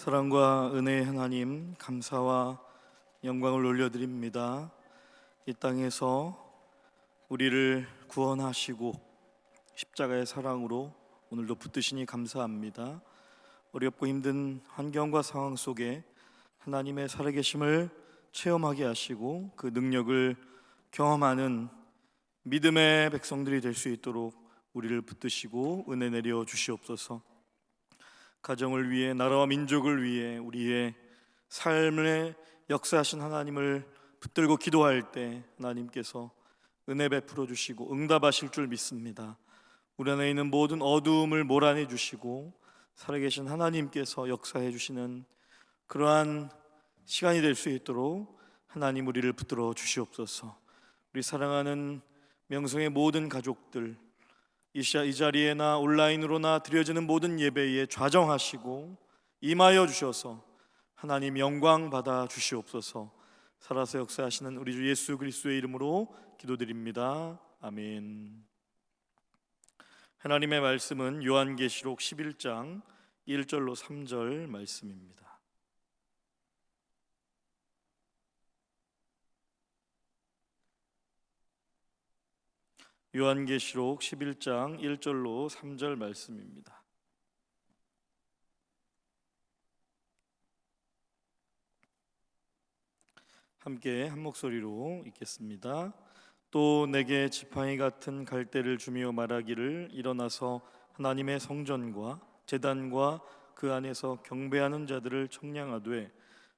사랑과 은혜의 하나님, 감사와 영광을 올려드립니다. 이 땅에서 우리를 구원하시고 십자가의 사랑으로 오늘도 붙드시니 감사합니다. 어렵고 힘든 환경과 상황 속에 하나님의 살아계심을 체험하게 하시고 그 능력을 경험하는 믿음의 백성들이 될 수 있도록 우리를 붙드시고 은혜 내려 주시옵소서. 가정을 위해, 나라와 민족을 위해 우리의 삶의 역사하신 하나님을 붙들고 기도할 때 하나님께서 은혜 베풀어 주시고 응답하실 줄 믿습니다. 우리 안에 있는 모든 어두움을 몰아내 주시고 살아계신 하나님께서 역사해 주시는 그러한 시간이 될 수 있도록 하나님 우리를 붙들어 주시옵소서. 우리 사랑하는 명성의 모든 가족들, 이 자리에나 온라인으로나 드려지는 모든 예배에 좌정하시고 임하여 주셔서 하나님 영광 받아 주시옵소서. 살아서 역사하시는 우리 주 예수 그리스도의 이름으로 기도드립니다. 아멘. 하나님의 말씀은 요한계시록 11장 1절로 3절 말씀입니다. 요한계시록 11장 1절로 3절 말씀입니다. 함께 한 목소리로 읽겠습니다. 또 내게 지팡이 같은 갈대를 주며 말하기를 일어나서 하나님의 성전과 제단과 그 안에서 경배하는 자들을 청량하되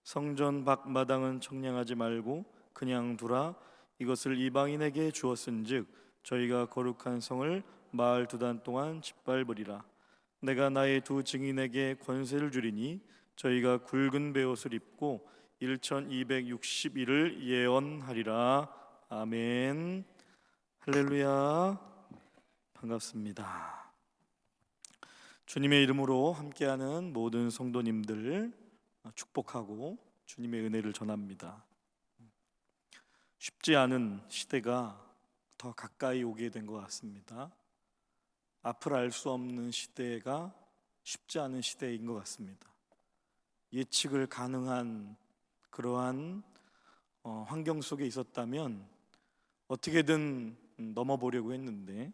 성전 밖 마당은 청량하지 말고 그냥 두라. 이것을 이방인에게 주었은즉 저희가 거룩한 성을 마을 2단 동안 짓밟으리라. 내가 나의 두 증인에게 권세를 주리니 저희가 굵은 베옷을 입고 1260일을 예언하리라. 아멘. 할렐루야. 반갑습니다. 주님의 이름으로 함께하는 모든 성도님들 축복하고 주님의 은혜를 전합니다. 쉽지 않은 시대가 더 가까이 오게 된 것 같습니다. 앞을 알 수 없는 시대가 쉽지 않은 시대인 것 같습니다. 예측을 가능한 그러한 환경 속에 있었다면 어떻게든 넘어보려고 했는데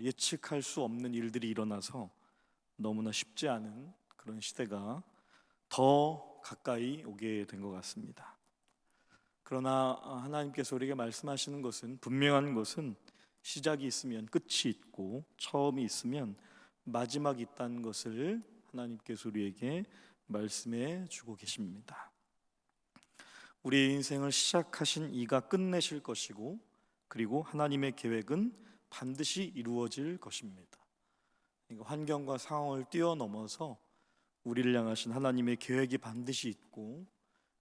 예측할 수 없는 일들이 일어나서 너무나 쉽지 않은 그런 시대가 더 가까이 오게 된 것 같습니다. 그러나 하나님께서 우리에게 말씀하시는 것은, 분명한 것은 시작이 있으면 끝이 있고 처음이 있으면 마지막이 있다는 것을 하나님께서 우리에게 말씀해 주고 계십니다. 우리의 인생을 시작하신 이가 끝내실 것이고, 그리고 하나님의 계획은 반드시 이루어질 것입니다. 그러니까 환경과 상황을 뛰어넘어서 우리를 향하신 하나님의 계획이 반드시 있고,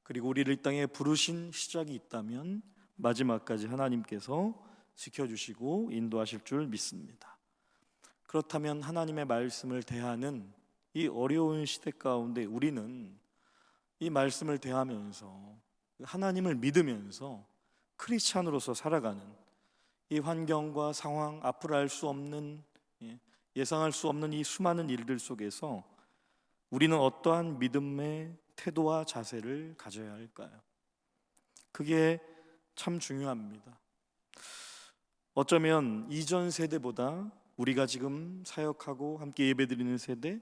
그리고 우리를 이 땅에 부르신 시작이 있다면 마지막까지 하나님께서 지켜주시고 인도하실 줄 믿습니다. 그렇다면 하나님의 말씀을 대하는 이 어려운 시대 가운데 우리는 이 말씀을 대하면서 하나님을 믿으면서 크리스찬으로서 살아가는 이 환경과 상황, 앞을 알 수 없는, 예상할 수 없는 이 수많은 일들 속에서 우리는 어떠한 믿음의 태도와 자세를 가져야 할까요? 그게 참 중요합니다. 어쩌면 이전 세대보다 우리가 지금 사역하고 함께 예배드리는 세대,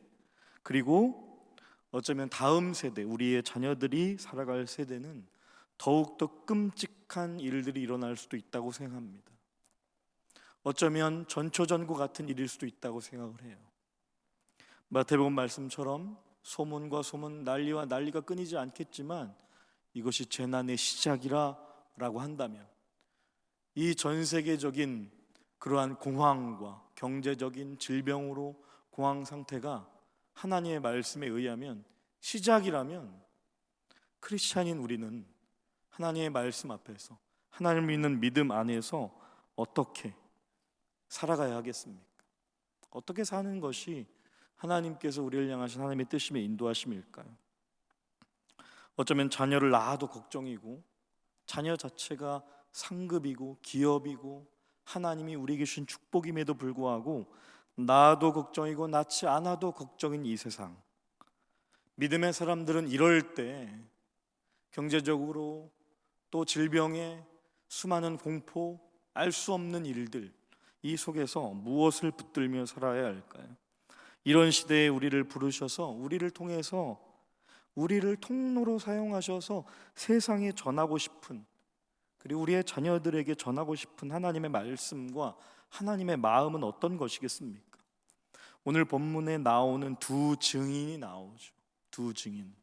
그리고 어쩌면 다음 세대, 우리의 자녀들이 살아갈 세대는 더욱더 끔찍한 일들이 일어날 수도 있다고 생각합니다. 어쩌면 전초전고 같은 일일 수도 있다고 생각을 해요. 마태복음 말씀처럼 소문과 소문, 난리와 난리가 끊이지 않겠지만 이것이 재난의 시작이라 라고 한다면 이 전 세계적인 그러한 공황과 경제적인 질병으로 공황 상태가 하나님의 말씀에 의하면 시작이라면 크리스찬인 우리는 하나님의 말씀 앞에서, 하나님을 믿는 믿음 안에서 어떻게 살아가야 하겠습니까? 어떻게 사는 것이 하나님께서 우리를 향하신 하나님의 뜻임의 인도하심일까요? 어쩌면 자녀를 낳아도 걱정이고, 자녀 자체가 상급이고 기업이고 하나님이 우리에게 주신 축복임에도 불구하고 낳아도 걱정이고 낳지 않아도 걱정인 이 세상, 믿음의 사람들은 이럴 때 경제적으로 또 질병에 수많은 공포, 알 수 없는 일들, 이 속에서 무엇을 붙들며 살아야 할까요? 이런 시대에 우리를 부르셔서 우리를 통해서 우리를 통로로 사용하셔서 세상에 전하고 싶은, 그리고 우리의 자녀들에게 전하고 싶은 하나님의 말씀과 하나님의 마음은 어떤 것이겠습니까? 오늘 본문에 나오는 두 증인이 나오죠. 두 증인.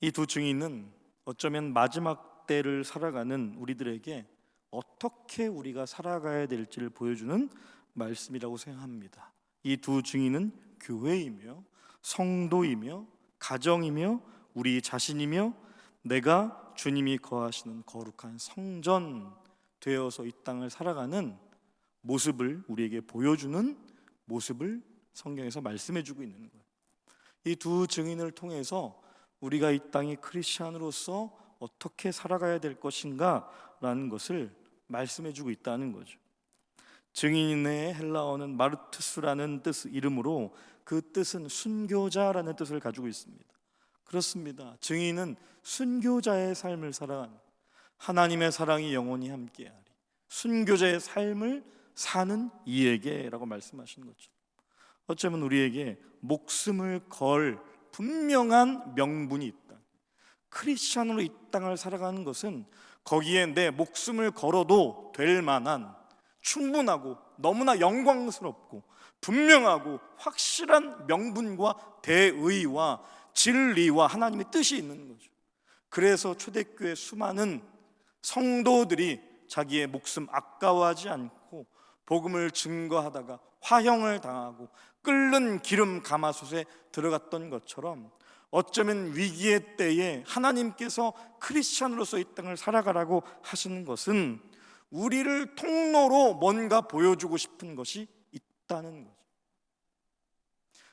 이 두 증인은 어쩌면 마지막 때를 살아가는 우리들에게 어떻게 우리가 살아가야 될지를 보여주는 말씀이라고 생각합니다. 이 두 증인은 교회이며 성도이며 가정이며 우리 자신이며 내가 주님이 거하시는 거룩한 성전 되어서 이 땅을 살아가는 모습을 우리에게 보여주는 모습을 성경에서 말씀해주고 있는 거예요. 이 두 증인을 통해서 우리가 이 땅의 크리스찬으로서 어떻게 살아가야 될 것인가 라는 것을 말씀해주고 있다는 거죠. 증인의 헬라어는 마르투스라는 이름으로 그 뜻은 순교자라는 뜻을 가지고 있습니다. 그렇습니다. 증인은 순교자의 삶을 살아가는, 하나님의 사랑이 영원히 함께하리, 순교자의 삶을 사는 이에게라고 말씀하신 거죠. 어쩌면 우리에게 목숨을 걸 분명한 명분이 있다. 크리스찬으로 이 땅을 살아가는 것은 거기에 내 목숨을 걸어도 될 만한 충분하고 너무나 영광스럽고 분명하고 확실한 명분과 대의와 진리와 하나님의 뜻이 있는 거죠. 그래서 초대교회 수많은 성도들이 자기의 목숨 아까워하지 않고 복음을 증거하다가 화형을 당하고 끓는 기름 가마솥에 들어갔던 것처럼, 어쩌면 위기의 때에 하나님께서 크리스찬으로서 이 땅을 살아가라고 하시는 것은 우리를 통로로 뭔가 보여주고 싶은 것이 있다는 거죠.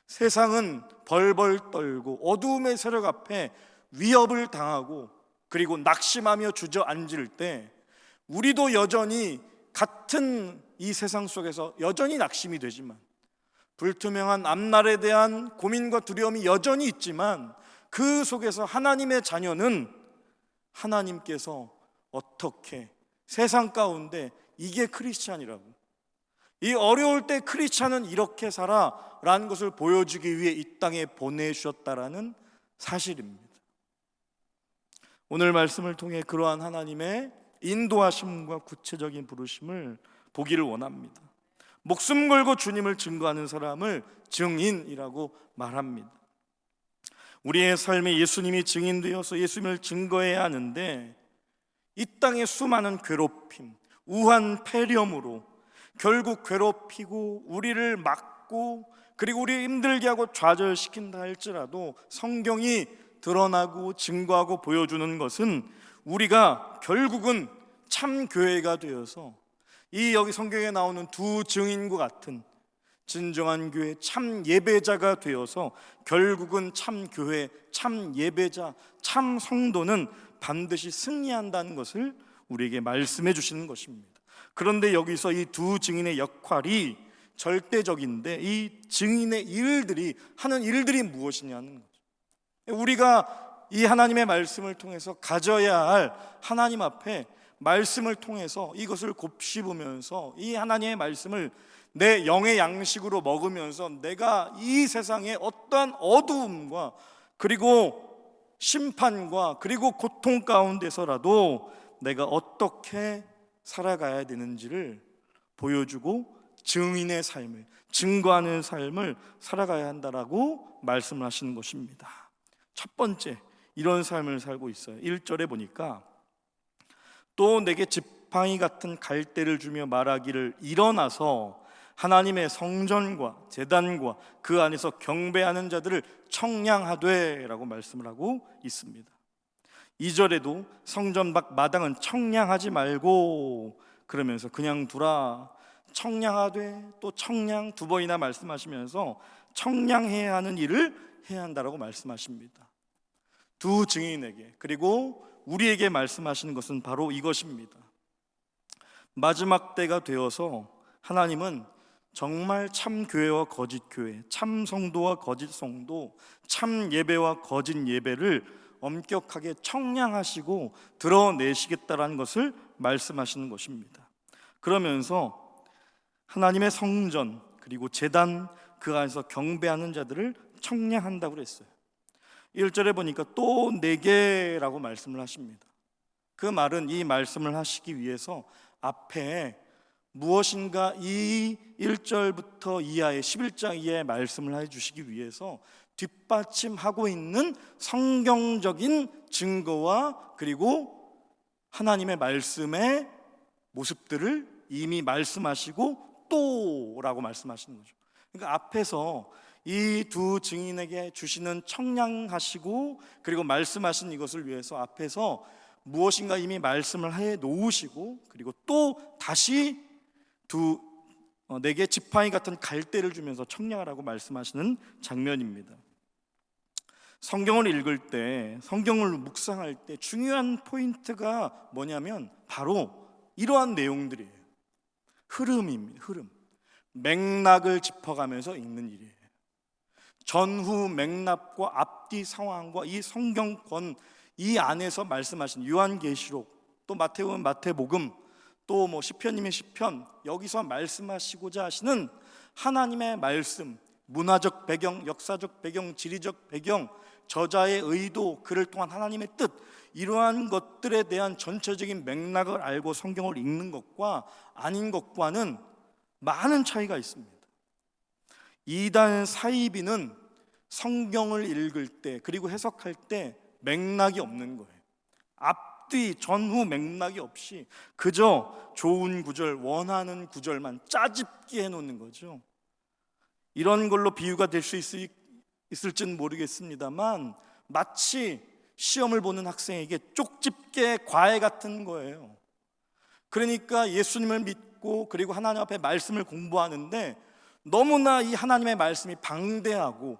세상은 벌벌 떨고 어두움의 세력 앞에 위협을 당하고 그리고 낙심하며 주저앉을 때 우리도 여전히 같은 이 세상 속에서 여전히 낙심이 되지만, 불투명한 앞날에 대한 고민과 두려움이 여전히 있지만, 그 속에서 하나님의 자녀는 하나님께서 어떻게 세상 가운데 이게 크리스찬이라고, 이 어려울 때 크리스찬은 이렇게 살아라는 것을 보여주기 위해 이 땅에 보내주셨다라는 사실입니다. 오늘 말씀을 통해 그러한 하나님의 인도하심과 구체적인 부르심을 보기를 원합니다. 목숨 걸고 주님을 증거하는 사람을 증인이라고 말합니다. 우리의 삶에 예수님이 증인되어서 예수님을 증거해야 하는데, 이 땅의 수많은 괴롭힘, 우한 폐렴으로 결국 괴롭히고 우리를 막고 그리고 우리를 힘들게 하고 좌절시킨다 할지라도 성경이 드러나고 증거하고 보여주는 것은 우리가 결국은 참 교회가 되어서 이 여기 성경에 나오는 두 증인과 같은 진정한 교회, 참 예배자가 되어서 결국은 참 교회, 참 예배자, 참 성도는 반드시 승리한다는 것을 우리에게 말씀해 주시는 것입니다. 그런데 여기서 이 두 증인의 역할이 절대적인데, 이 증인의 일들이 하는 일들이 무엇이냐는 거죠. 우리가 이 하나님의 말씀을 통해서 가져야 할 하나님 앞에 말씀을 통해서 이것을 곱씹으면서 이 하나님의 말씀을 내 영의 양식으로 먹으면서 내가 이 세상의 어떠한 어두움과 그리고 심판과 그리고 고통 가운데서라도 내가 어떻게 살아가야 되는지를 보여주고 증인의 삶을, 증거하는 삶을 살아가야 한다라고 말씀을 하시는 것입니다. 첫 번째, 이런 삶을 살고 있어요. 1절에 보니까 또 내게 지팡이 같은 갈대를 주며 말하기를 일어나서 하나님의 성전과 제단과 그 안에서 경배하는 자들을 청량하되 라고 말씀을 하고 있습니다. 2절에도 성전 밖 마당은 청량하지 말고 그러면서 그냥 두라, 청량하되 또 청량 두 번이나 말씀하시면서 청량해야 하는 일을 해야 한다라고 말씀하십니다. 두 증인에게 그리고 우리에게 말씀하시는 것은 바로 이것입니다. 마지막 때가 되어서 하나님은 정말 참 교회와 거짓 교회, 참 성도와 거짓 성도, 참 예배와 거짓 예배를 엄격하게 청량하시고 드러내시겠다라는 것을 말씀하시는 것입니다. 그러면서 하나님의 성전 그리고 제단 그 안에서 경배하는 자들을 청량한다고 그랬어요. 1절에 보니까 또 내게라고 말씀을 하십니다. 그 말은 이 말씀을 하시기 위해서 앞에 무엇인가 이 1절부터 이하의 11장 이하의 말씀을 해주시기 위해서 뒷받침하고 있는 성경적인 증거와 그리고 하나님의 말씀의 모습들을 이미 말씀하시고 또라고 말씀하시는 거죠. 그러니까 앞에서 이 두 증인에게 주시는 청량하시고 그리고 말씀하신 이것을 위해서 앞에서 무엇인가 이미 말씀을 해 놓으시고 그리고 또 다시 내게 지팡이 같은 갈대를 주면서 청량하라고 말씀하시는 장면입니다. 성경을 읽을 때, 성경을 묵상할 때 중요한 포인트가 뭐냐면 바로 이러한 내용들이에요. 흐름입니다. 흐름. 맥락을 짚어가면서 읽는 일이에요. 전후 맥락과 앞뒤 상황과 이 성경권 이 안에서 말씀하신 요한계시록, 또 마태복음 마태복음, 또 시편님의 시편, 여기서 말씀하시고자 하시는 하나님의 말씀, 문화적 배경, 역사적 배경, 지리적 배경, 저자의 의도, 그를 통한 하나님의 뜻, 이러한 것들에 대한 전체적인 맥락을 알고 성경을 읽는 것과 아닌 것과는 많은 차이가 있습니다. 이단 사이비는 성경을 읽을 때 그리고 해석할 때 맥락이 없는 거예요. 앞뒤 전후 맥락이 없이 그저 좋은 구절, 원하는 구절만 짜집기 해놓는 거죠. 이런 걸로 비유가 될 수 있을지는 모르겠습니다만 마치 시험을 보는 학생에게 쪽집게 과외 같은 거예요. 그러니까 예수님을 믿고 그리고 하나님 앞에 말씀을 공부하는데 너무나 이 하나님의 말씀이 방대하고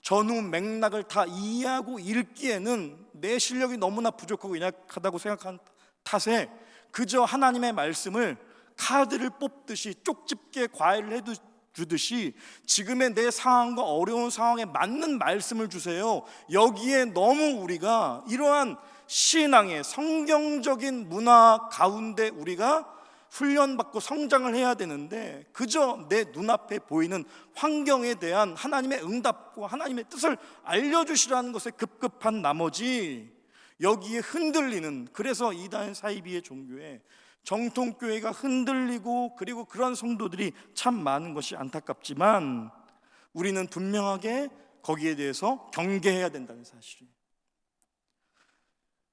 전후 맥락을 다 이해하고 읽기에는 내 실력이 너무나 부족하고 연약하다고 생각한 탓에 그저 하나님의 말씀을 카드를 뽑듯이 쪽집게 과외를 해주듯이 지금의 내 상황과 어려운 상황에 맞는 말씀을 주세요. 여기에 너무 우리가 이러한 신앙의 성경적인 문화 가운데 우리가 훈련받고 성장을 해야 되는데 그저 내 눈앞에 보이는 환경에 대한 하나님의 응답과 하나님의 뜻을 알려주시라는 것에 급급한 나머지 여기에 흔들리는, 그래서 이단 사이비의 종교에 정통교회가 흔들리고 그리고 그런 성도들이 참 많은 것이 안타깝지만 우리는 분명하게 거기에 대해서 경계해야 된다는 사실이에요.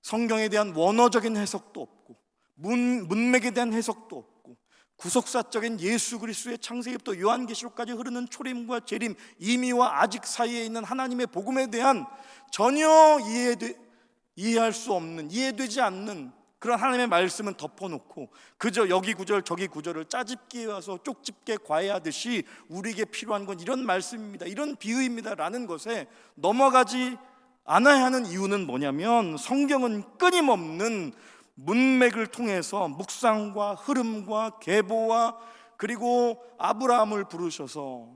성경에 대한 원어적인 해석도 없고 문맥에 대한 해석도 없고 구속사적인 예수 그리스도의 창세기부터 요한계시록까지 흐르는 초림과 재림, 이미와 아직 사이에 있는 하나님의 복음에 대한 전혀 이해할 수 없는, 이해되지 않는 그런 하나님의 말씀은 덮어놓고 그저 여기 구절 저기 구절을 짜집기에 와서 쪽집게 과외하듯이 우리에게 필요한 건 이런 말씀입니다, 이런 비유입니다 라는 것에 넘어가지 않아야 하는 이유는 뭐냐면 성경은 끊임없는 문맥을 통해서 묵상과 흐름과 계보와 그리고 아브라함을 부르셔서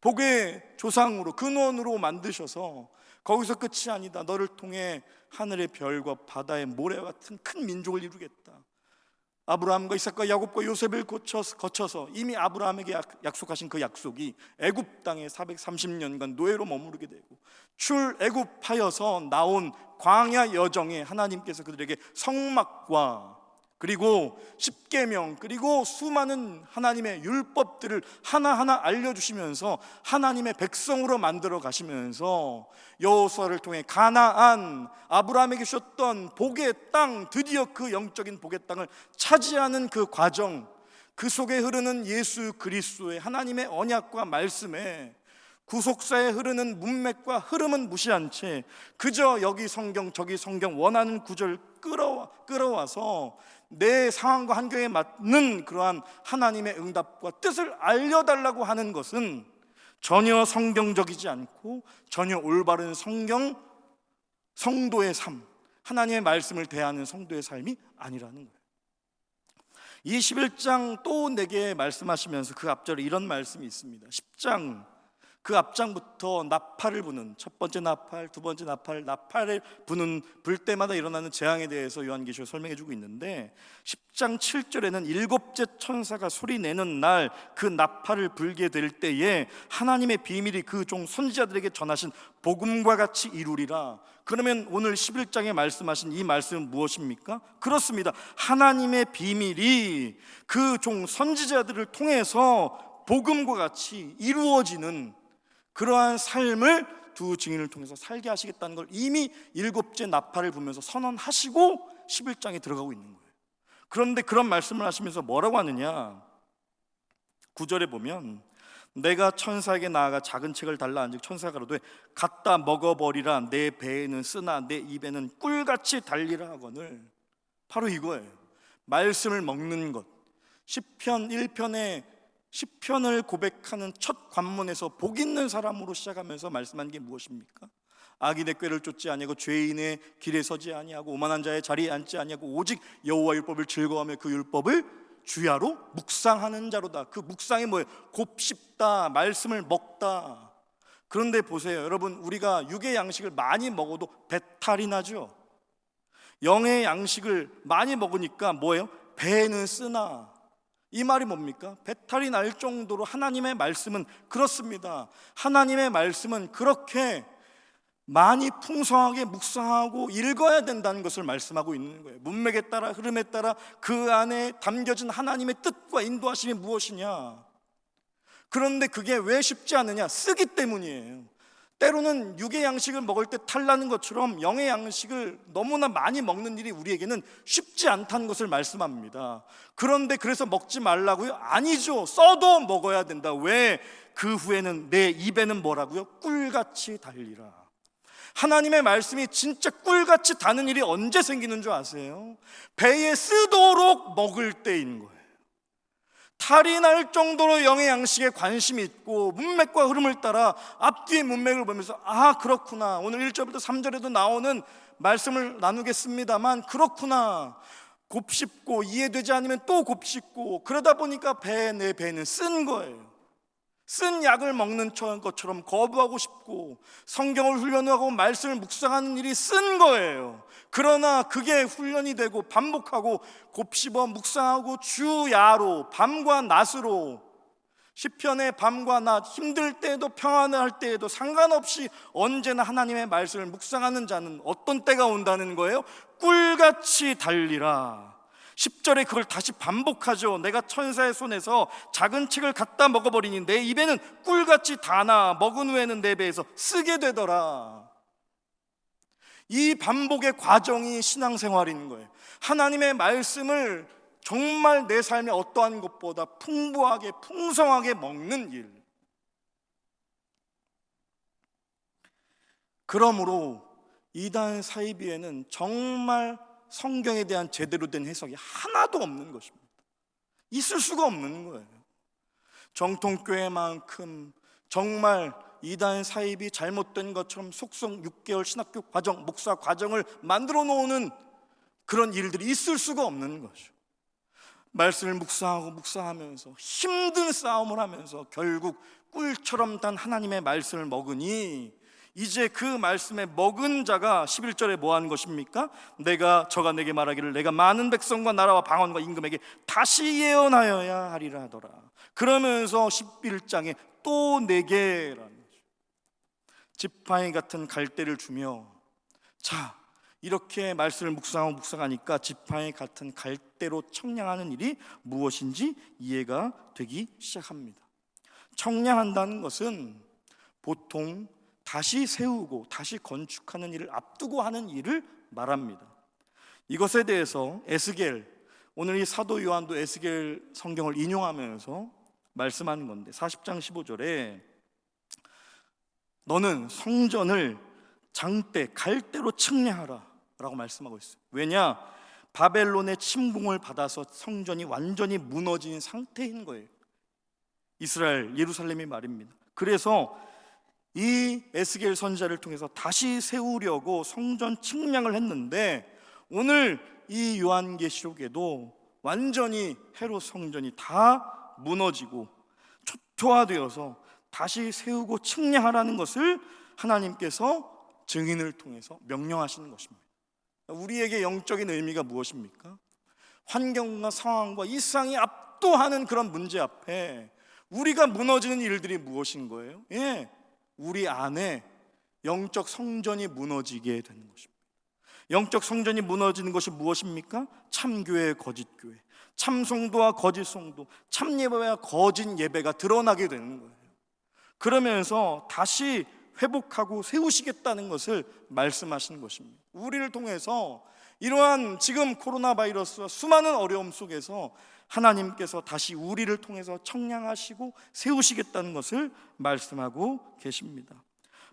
복의 조상으로 근원으로 만드셔서 거기서 끝이 아니다, 너를 통해 하늘의 별과 바다의 모래와 같은 큰 민족을 이루겠다. 아브라함과 이삭과 야곱과 요셉을 거쳐서 이미 아브라함에게 약속하신 그 약속이 애굽 땅에 430년간 노예로 머무르게 되고 출애굽하여서 나온 광야 여정에 하나님께서 그들에게 성막과 그리고 십계명 그리고 수많은 하나님의 율법들을 하나하나 알려주시면서 하나님의 백성으로 만들어 가시면서 여호수아를 통해 가나안, 아브라함에게 주셨던 복의 땅, 드디어 그 영적인 복의 땅을 차지하는 그 과정, 그 속에 흐르는 예수 그리스도의 하나님의 언약과 말씀에 구속사에 흐르는 문맥과 흐름은 무시한 채 그저 여기 성경 저기 성경 원하는 구절 끌어와서 내 상황과 환경에 맞는 그러한 하나님의 응답과 뜻을 알려달라고 하는 것은 전혀 성경적이지 않고 전혀 올바른 성도의 삶, 하나님의 말씀을 대하는 성도의 삶이 아니라는 거예요. 이 11장 또 내게 말씀하시면서 그 앞절에 이런 말씀이 있습니다. 10장 그 앞장부터 나팔을 부는, 첫 번째 나팔, 두 번째 나팔, 나팔을 부는 불 때마다 일어나는 재앙에 대해서 요한계시록 설명해 주고 있는데, 10장 7절에는 일곱째 천사가 소리내는 날 그 나팔을 불게 될 때에 하나님의 비밀이 그 종 선지자들에게 전하신 복음과 같이 이루리라. 그러면 오늘 11장에 말씀하신 이 말씀은 무엇입니까? 그렇습니다. 하나님의 비밀이 그 종 선지자들을 통해서 복음과 같이 이루어지는 그러한 삶을 두 증인을 통해서 살게 하시겠다는 걸 이미 일곱째 나팔을 부면서 선언하시고 11장에 들어가고 있는 거예요. 그런데 그런 말씀을 하시면서 뭐라고 하느냐, 9절에 보면 내가 천사에게 나아가 작은 책을 달라 한즉 천사가 가로되 갖다 먹어버리라. 내 배에는 쓰나 내 입에는 꿀같이 달리라 하거늘. 바로 이거예요. 말씀을 먹는 것. 시편 1편에 시편을 고백하는 첫 관문에서 복 있는 사람으로 시작하면서 말씀한 게 무엇입니까? 악인의 꾀를 쫓지 아니하고 죄인의 길에 서지 아니하고 오만한 자의 자리에 앉지 아니하고 오직 여호와 율법을 즐거워하며 그 율법을 주야로 묵상하는 자로다. 그 묵상이 뭐예요? 곱씹다, 말씀을 먹다. 그런데 보세요 여러분, 우리가 육의 양식을 많이 먹어도 배탈이 나죠. 영의 양식을 많이 먹으니까 뭐예요? 배는 쓰나. 이 말이 뭡니까? 배탈이 날 정도로 하나님의 말씀은 그렇습니다. 하나님의 말씀은 그렇게 많이 풍성하게 묵상하고 읽어야 된다는 것을 말씀하고 있는 거예요. 문맥에 따라 흐름에 따라 그 안에 담겨진 하나님의 뜻과 인도하심이 무엇이냐. 그런데 그게 왜 쉽지 않느냐? 쓰기 때문이에요. 때로는 육의 양식을 먹을 때 탈나는 것처럼 영의 양식을 너무나 많이 먹는 일이 우리에게는 쉽지 않다는 것을 말씀합니다. 그런데 그래서 먹지 말라고요? 아니죠. 써도 먹어야 된다. 왜? 그 후에는 내 입에는 뭐라고요? 꿀같이 달리라. 하나님의 말씀이 진짜 꿀같이 다는 일이 언제 생기는 줄 아세요? 배에 쓰도록 먹을 때인 거예요. 탈이 날 정도로 영의 양식에 관심이 있고 문맥과 흐름을 따라 앞뒤의 문맥을 보면서 아 그렇구나, 오늘 1절부터 3절에도 나오는 말씀을 나누겠습니다만 그렇구나, 곱씹고 이해되지 않으면 또 곱씹고, 그러다 보니까 내 배는 쓴 거예요. 쓴 약을 먹는 것처럼 거부하고 싶고 성경을 훈련하고 말씀을 묵상하는 일이 쓴 거예요. 그러나 그게 훈련이 되고 반복하고 곱씹어 묵상하고 주야로 밤과 낮으로, 시편의 밤과 낮, 힘들 때에도 평안할 때에도 상관없이 언제나 하나님의 말씀을 묵상하는 자는 어떤 때가 온다는 거예요? 꿀같이 달리라. 10절에 그걸 다시 반복하죠. 내가 천사의 손에서 작은 책을 갖다 먹어버리니 내 입에는 꿀같이 다나 먹은 후에는 내 배에서 쓰게 되더라. 이 반복의 과정이 신앙생활인 거예요. 하나님의 말씀을 정말 내 삶에 어떠한 것보다 풍부하게 풍성하게 먹는 일. 그러므로 이단 사이비에는 정말 성경에 대한 제대로 된 해석이 하나도 없는 것입니다. 있을 수가 없는 거예요. 정통교회만큼 정말 이단 사입이 잘못된 것처럼 속성 6개월 신학교 과정, 목사 과정을 만들어 놓는 그런 일들이 있을 수가 없는 거죠. 말씀을 묵상하면서 힘든 싸움을 하면서 결국 꿀처럼 단 하나님의 말씀을 먹으니 이제 그 말씀에 먹은 자가 11절에 뭐 하는 것입니까? 저가 내게 말하기를 내가 많은 백성과 나라와 방언과 임금에게 다시 예언하여야 하리라 하더라. 그러면서 11장에 또 내게라는 거죠. 지팡이 같은 갈대를 주며, 자 이렇게 말씀을 묵상하니까 지팡이 같은 갈대로 청량하는 일이 무엇인지 이해가 되기 시작합니다. 청량한다는 것은 보통 다시 세우고 다시 건축하는 일을 앞두고 하는 일을 말합니다. 이것에 대해서 에스겔, 오늘 이 사도 요한도 에스겔 성경을 인용하면서 말씀하는 건데 40장 15절에 너는 성전을 장대 갈대로 측량하라 라고 말씀하고 있어요. 왜냐? 바벨론의 침공을 받아서 성전이 완전히 무너진 상태인 거예요. 이스라엘 예루살렘이 말입니다. 그래서 이 에스겔 선지자를 통해서 다시 세우려고 성전 측량을 했는데 오늘 이 요한계시록에도 완전히 헤롯 성전이 다 무너지고 초토화되어서 다시 세우고 측량하라는 것을 하나님께서 증인을 통해서 명령하시는 것입니다. 우리에게 영적인 의미가 무엇입니까? 환경과 상황과 일상이 압도하는 그런 문제 앞에 우리가 무너지는 일들이 무엇인 거예요? 우리 안에 영적 성전이 무너지게 되는 것입니다. 영적 성전이 무너지는 것이 무엇입니까? 참교회, 거짓교회, 참성도와 거짓성도, 참예배와 거짓 예배가 드러나게 되는 거예요. 그러면서 다시 회복하고 세우시겠다는 것을 말씀하시는 것입니다. 우리를 통해서 이러한 지금 코로나 바이러스와 수많은 어려움 속에서 하나님께서 다시 우리를 통해서 청량하시고 세우시겠다는 것을 말씀하고 계십니다.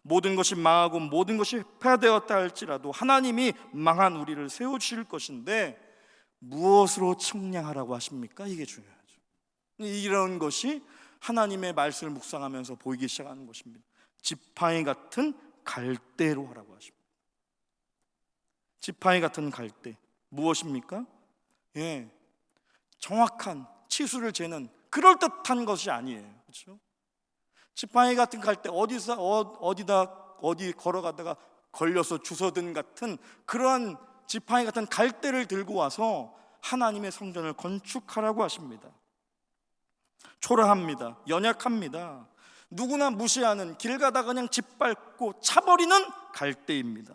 모든 것이 망하고 모든 것이 폐하되었다 할지라도 하나님이 망한 우리를 세우실 것인데 무엇으로 청량하라고 하십니까? 이게 중요하죠. 이런 것이 하나님의 말씀을 묵상하면서 보이기 시작하는 것입니다. 지팡이 같은 갈대로 하라고 하십니다. 지팡이 같은 갈대 무엇입니까? 정확한 치수를 재는 그럴듯한 것이 아니에요. 그렇죠? 지팡이 같은 갈대 어디 걸어가다가 걸려서 주워든 같은 그러한 지팡이 같은 갈대를 들고 와서 하나님의 성전을 건축하라고 하십니다. 초라합니다. 연약합니다. 누구나 무시하는, 길 가다가 그냥 짓밟고 차버리는 갈대입니다.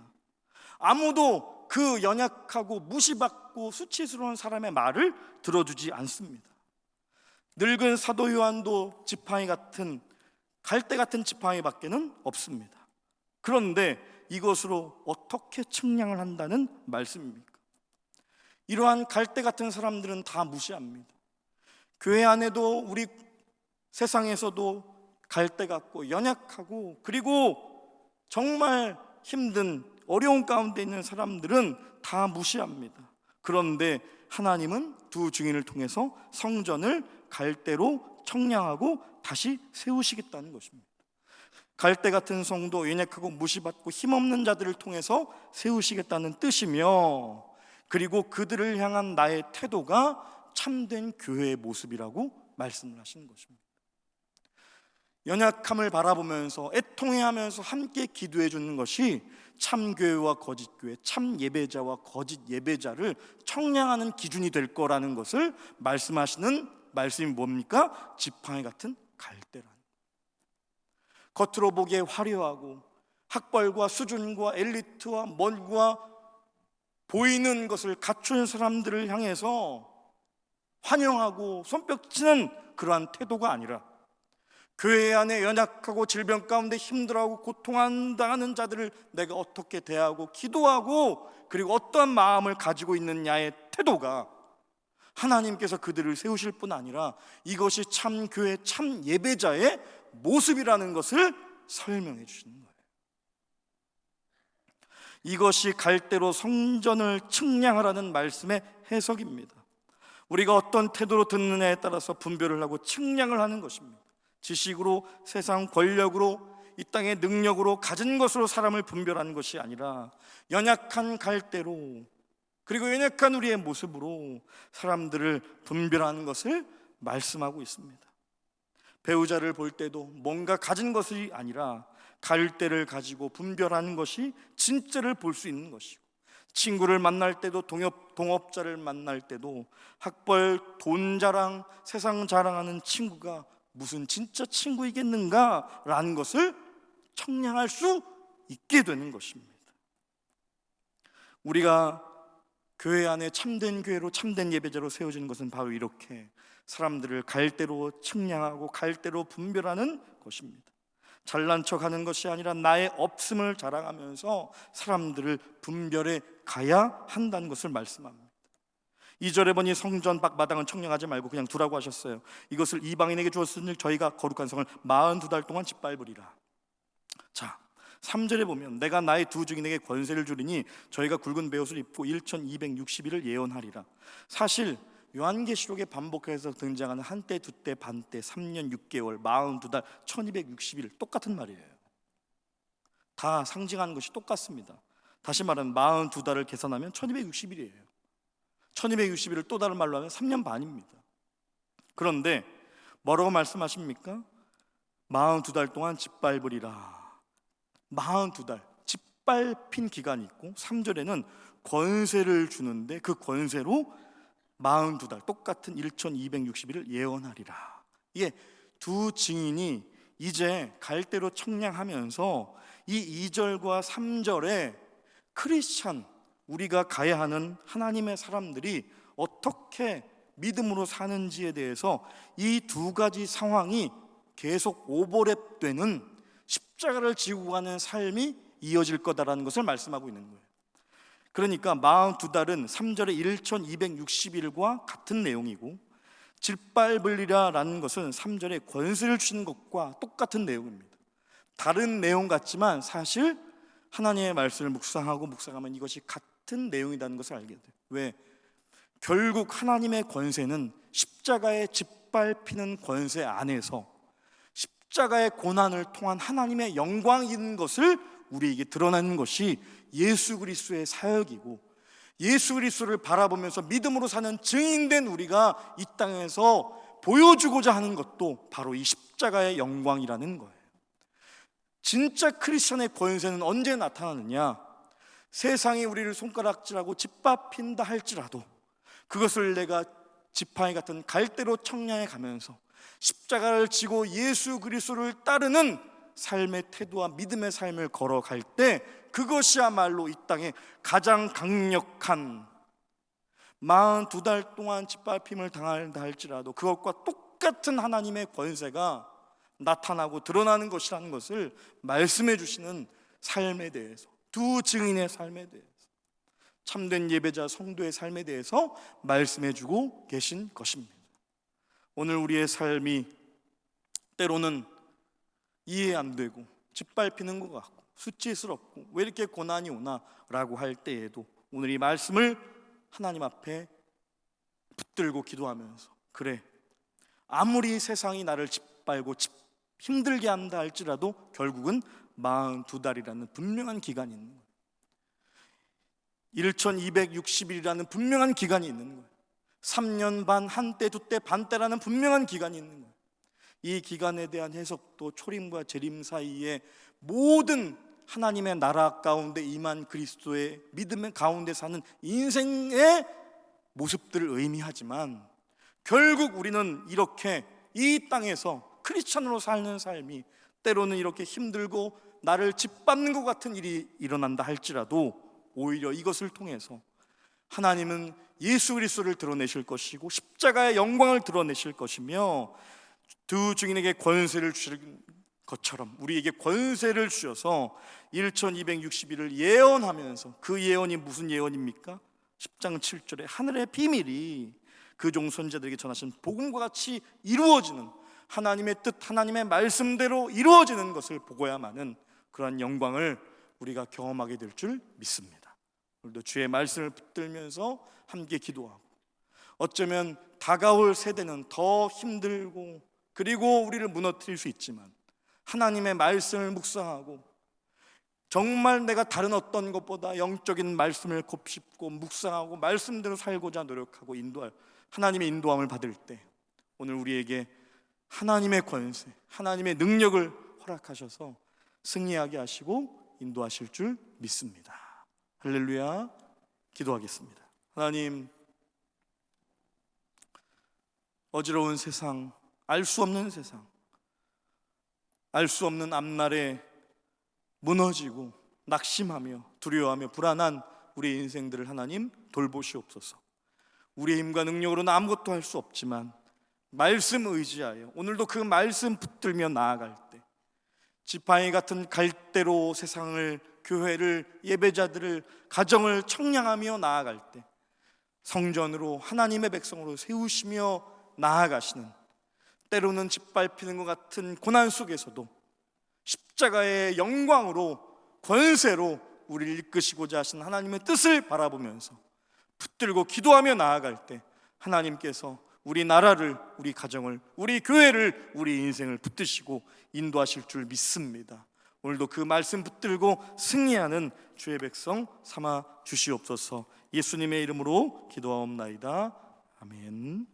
아무도 그 연약하고 무시받고 수치스러운 사람의 말을 들어주지 않습니다. 늙은 사도 요한도 지팡이 같은 갈대 같은 지팡이밖에는 없습니다. 그런데 이것으로 어떻게 측량을 한다는 말씀입니까? 이러한 갈대 같은 사람들은 다 무시합니다. 교회 안에도 우리 세상에서도 갈대 같고 연약하고 그리고 정말 힘든 어려운 가운데 있는 사람들은 다 무시합니다. 그런데 하나님은 두 증인을 통해서 성전을 갈대로 청량하고 다시 세우시겠다는 것입니다. 갈대 같은 성도, 연약하고 무시받고 힘없는 자들을 통해서 세우시겠다는 뜻이며, 그리고 그들을 향한 나의 태도가 참된 교회의 모습이라고 말씀을 하시는 것입니다. 연약함을 바라보면서 애통해하면서 함께 기도해 주는 것이 참교회와 거짓교회, 참 예배자와 거짓 예배자를 청량하는 기준이 될 거라는 것을 말씀하시는 말씀이 뭡니까? 지팡이 같은 갈대라는, 겉으로 보기에 화려하고 학벌과 수준과 엘리트와 뭔가 보이는 것을 갖춘 사람들을 향해서 환영하고 손뼉치는 그러한 태도가 아니라 교회 안에 연약하고 질병 가운데 힘들어하고 고통당하는 자들을 내가 어떻게 대하고 기도하고 그리고 어떠한 마음을 가지고 있느냐의 태도가 하나님께서 그들을 세우실 뿐 아니라 이것이 참 교회, 참 예배자의 모습이라는 것을 설명해 주시는 거예요. 이것이 갈대로 성전을 측량하라는 말씀의 해석입니다. 우리가 어떤 태도로 듣느냐에 따라서 분별을 하고 측량을 하는 것입니다. 지식으로, 세상 권력으로, 이 땅의 능력으로 가진 것으로 사람을 분별하는 것이 아니라 연약한 갈대로, 그리고 연약한 우리의 모습으로 사람들을 분별하는 것을 말씀하고 있습니다. 배우자를 볼 때도 뭔가 가진 것이 아니라 갈대를 가지고 분별하는 것이 진짜를 볼 수 있는 것이고, 친구를 만날 때도 동업자를 만날 때도 학벌, 돈 자랑, 세상 자랑하는 친구가 무슨 진짜 친구이겠는가라는 것을 청량할 수 있게 되는 것입니다. 우리가 교회 안에 참된 교회로, 참된 예배자로 세워진 것은 바로 이렇게 사람들을 갈대로 측량하고 갈대로 분별하는 것입니다. 잘난 척하는 것이 아니라 나의 없음을 자랑하면서 사람들을 분별해 가야 한다는 것을 말씀합니다. 2절에 보니 성전 밖 마당은 청량하지 말고 그냥 두라고 하셨어요. 이것을 이방인에게 주었으니 저희가 거룩한 성을 42달 동안 짓밟으리라. 자, 3절에 보면 내가 나의 두 증인에게 권세를 주리니 저희가 굵은 베옷을 입고 1260일을 예언하리라. 사실 요한계시록에 반복해서 등장하는 한때, 두때, 반때, 3년 6개월, 42달, 1260일 똑같은 말이에요. 다 상징하는 것이 똑같습니다. 다시 말하면 42달을 계산하면 1260일이에요. 1260일을 또 다른 말로 하면 3년 반입니다. 그런데 뭐라고 말씀하십니까? 42달 동안 짓밟으리라. 42달 짓밟힌 기간이 있고 3절에는 권세를 주는데 그 권세로 42달 똑같은 1260일을 예언하리라. 이게 두 증인이 이제 갈대로 청량하면서 이 2절과 3절에 크리스찬, 우리가 가야 하는 하나님의 사람들이 어떻게 믿음으로 사는지에 대해서 이 두 가지 상황이 계속 오버랩되는 십자가를 지고 가는 삶이 이어질 거다라는 것을 말씀하고 있는 거예요. 그러니까 42달은 3절의 1260일과 같은 내용이고, 짓밟으리라라는 것은 3절에 권세를 주시는 것과 똑같은 내용입니다. 다른 내용 같지만 사실 하나님의 말씀을 묵상하면 이것이 같은 내용이라는 것을 알게 돼요. 왜? 결국 하나님의 권세는 십자가에 짓밟히는 권세 안에서 십자가의 고난을 통한 하나님의 영광인 것을 우리에게 드러나는 것이 예수 그리스도의 사역이고, 예수 그리스도를 바라보면서 믿음으로 사는 증인된 우리가 이 땅에서 보여주고자 하는 것도 바로 이 십자가의 영광이라는 거예요. 진짜 크리스천의 권세는 언제 나타나느냐? 세상이 우리를 손가락질하고 짓밟힌다 할지라도 그것을 내가 지팡이 같은 갈대로 청량해 가면서 십자가를 지고 예수 그리스도를 따르는 삶의 태도와 믿음의 삶을 걸어갈 때, 그것이야말로 이 땅에 가장 강력한 42달 동안 짓밟힘을 당한다 할지라도 그것과 똑같은 하나님의 권세가 나타나고 드러나는 것이라는 것을 말씀해 주시는 삶에 대해서, 두 증인의 삶에 대해서, 참된 예배자 성도의 삶에 대해서 말씀해 주고 계신 것입니다. 오늘 우리의 삶이 때로는 이해 안 되고 짓밟히는 것 같고 수치스럽고 왜 이렇게 고난이 오나 라고 할 때에도 오늘 이 말씀을 하나님 앞에 붙들고 기도하면서, 그래, 아무리 세상이 나를 짓밟고 힘들게 한다 할지라도 결국은 42달이라는 분명한 기간이 있는 거예요. 1260일이라는 분명한 기간이 있는 거예요. 3년 반, 한때, 두때, 반때라는 분명한 기간이 있는 거예요. 이 기간에 대한 해석도 초림과 재림 사이에 모든 하나님의 나라 가운데 임한 그리스도의 믿음의 가운데 사는 인생의 모습들을 의미하지만, 결국 우리는 이렇게 이 땅에서 크리스찬으로 사는 삶이 때로는 이렇게 힘들고 나를 짓밟는 것 같은 일이 일어난다 할지라도 오히려 이것을 통해서 하나님은 예수 그리스도를 드러내실 것이고 십자가의 영광을 드러내실 것이며, 두 증인에게 권세를 주실 것처럼 우리에게 권세를 주셔서 1260일을 예언하면서, 그 예언이 무슨 예언입니까? 10장 7절에 하늘의 비밀이 그 종 선지자들에게 전하신 복음과 같이 이루어지는, 하나님의 뜻, 하나님의 말씀대로 이루어지는 것을 보고야만은 그러한 영광을 우리가 경험하게 될 줄 믿습니다. 오늘도 주의 말씀을 붙들면서 함께 기도하고, 어쩌면 다가올 세대는 더 힘들고 그리고 우리를 무너뜨릴 수 있지만 하나님의 말씀을 묵상하고 정말 내가 다른 어떤 것보다 영적인 말씀을 곱씹고 묵상하고 말씀대로 살고자 노력하고 하나님의 인도함을 받을 때, 오늘 우리에게 하나님의 권세, 하나님의 능력을 허락하셔서 승리하게 하시고 인도하실 줄 믿습니다. 할렐루야. 기도하겠습니다. 하나님, 어지러운 세상, 알 수 없는 세상, 알 수 없는 앞날에 무너지고 낙심하며 두려워하며 불안한 우리의 인생들을 하나님 돌보시옵소서. 우리의 힘과 능력으로는 아무것도 할 수 없지만 말씀 의지하여 오늘도 그 말씀 붙들며 나아갈 때, 지팡이 같은 갈대로 세상을, 교회를, 예배자들을, 가정을 청량하며 나아갈 때 성전으로 하나님의 백성으로 세우시며 나아가시는, 때로는 짓밟히는 것 같은 고난 속에서도 십자가의 영광으로 권세로 우리를 이끄시고자 하신 하나님의 뜻을 바라보면서 붙들고 기도하며 나아갈 때 하나님께서 우리 나라를, 우리 가정을, 우리 교회를, 우리 인생을 붙드시고 인도하실 줄 믿습니다. 오늘도 그 말씀 붙들고 승리하는 주의 백성 삼아 주시옵소서. 예수님의 이름으로 기도하옵나이다. 아멘.